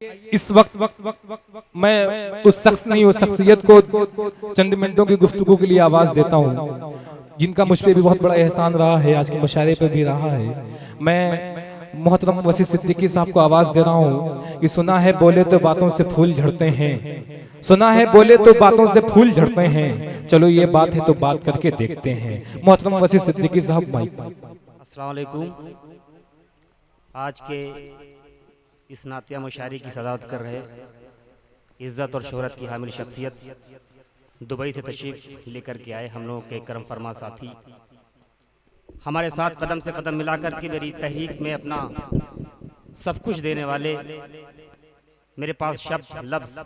इस वक्त मैं उस शख्स नहीं, उस शख्सियत को चंद मिनटों की गुफ्तगू के लिए आवाज देता हूँ, जिनका मुझ पे भी बहुत बड़ा एहसान रहा है, आज के मुशायरे पे भी रहा है। मैं मोहतरम वसी सिद्दीकी साहब को आवाज दे रहा हूँ कि सुना है बोले तो बातों से फूल झड़ते हैं, सुना है बोले तो बातों से फूल झड़ते हैं, चलो ये बात है तो बात करके देखते हैं। मोहतरम वसी सिद्दीकी साहब माइक। अस्सलाम वालेकुम। आज के इस नातिया मुशायरे की सदारत कर रहे इज़्ज़त और शोहरत की हामिल शख्सियत दुबई से तशरीफ़ लेकर के आए हम लोगों के करम फरमा साथी, हमारे साथ कदम से कदम मिलाकर के मेरी तहरीक में अपना सब कुछ देने वाले, मेरे पास शब्द लफ्ज़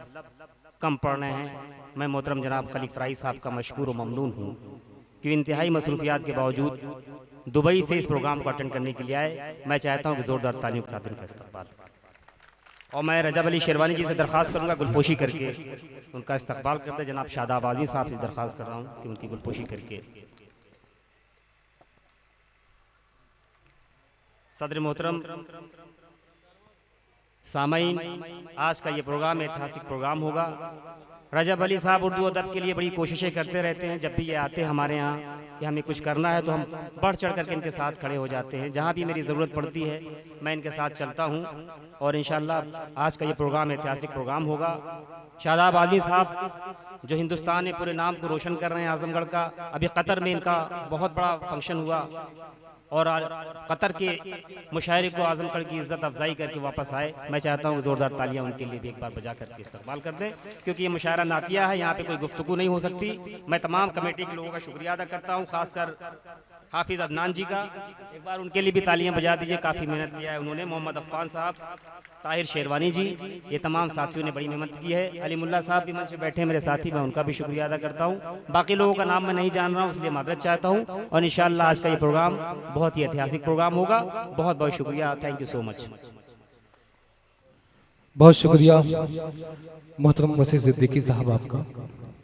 कम पड़ रहे हैं। मैं मोहतरम जनाब खलीक फराई साहब का मशकूर व ममनून हूँ कि इंतहाई मसरूफियात के बावजूद दुबई से इस प्रोग्राम को अटेंड करने के लिए आए। मैं चाहता हूँ कि ज़ोरदार तालियों के साथ इनका इस्तकबाल, और मैं रजब अली शेरवानी जी से दरख्वास्त करूँगा गुलपोशी करके उनका इस्तकबाल करते। जनाब शादाब आज़मी साहब से दरख्वास्त कर रहा हूँ कि उनकी गुलपोशी करके। सदर मोहतरम सामईन, आज का ये प्रोग्राम ऐतिहासिक प्रोग्राम होगा। रजब अली साहब उर्दू अदब के लिए बड़ी कोशिशें करते रहते हैं, जब भी ये आते हैं हमारे यहाँ कि हमें कुछ करना है तो हम बढ़ चढ़ करके इनके साथ खड़े हो जाते हैं। जहाँ भी मेरी ज़रूरत पड़ती है मैं इनके साथ चलता हूँ, और इंशाअल्लाह आज का ये प्रोग्राम ऐतिहासिक प्रोग्राम होगा। शादाब आज़मी साहब जो हिंदुस्तान में पूरे नाम को रोशन कर रहे हैं आज़मगढ़ का, अभी कतर में इनका बहुत बड़ा फंक्शन हुआ और कतर के मुशायरे को आज़मगढ़ की इज़्ज़त अफजाई करके वापस आए। मैं चाहता हूँ ज़ोरदार तालियां उनके लिए भी एक बार बजा करके इस्तकबाल कर दें, क्योंकि ये मुशायरा नातिया है, यहाँ पे कोई गुफ्तगू नहीं हो सकती। मैं तमाम कमेटी के लोगों का शुक्रिया अदा करता हूँ, खासकर हाफिज़ अदनान जी का, एक बार उनके लिए भी तालियां बजा दीजिए, काफ़ी मेहनत किया है उन्होंने। मोहम्मद अफ़ान साहब, ताहिर शेरवानी जी, ये तमाम साथियों ने बड़ी मेहनत की है। अलीमुल्ला साहब भी मंच पे बैठे मेरे साथी, मैं उनका भी शुक्रिया अदा करता हूँ। बाकी लोगों का नाम मैं नहीं जान रहा हूँ, इसलिए मादरत चाहता हूँ, और इंशाअल्लाह आज का ये प्रोग्राम बहुत ही ऐतिहासिक प्रोग्राम होगा। बहुत बहुत शुक्रिया, थैंक यू सो मच। बहुत शुक्रिया मोहतरम वसी सिद्दीकी साहब आपका।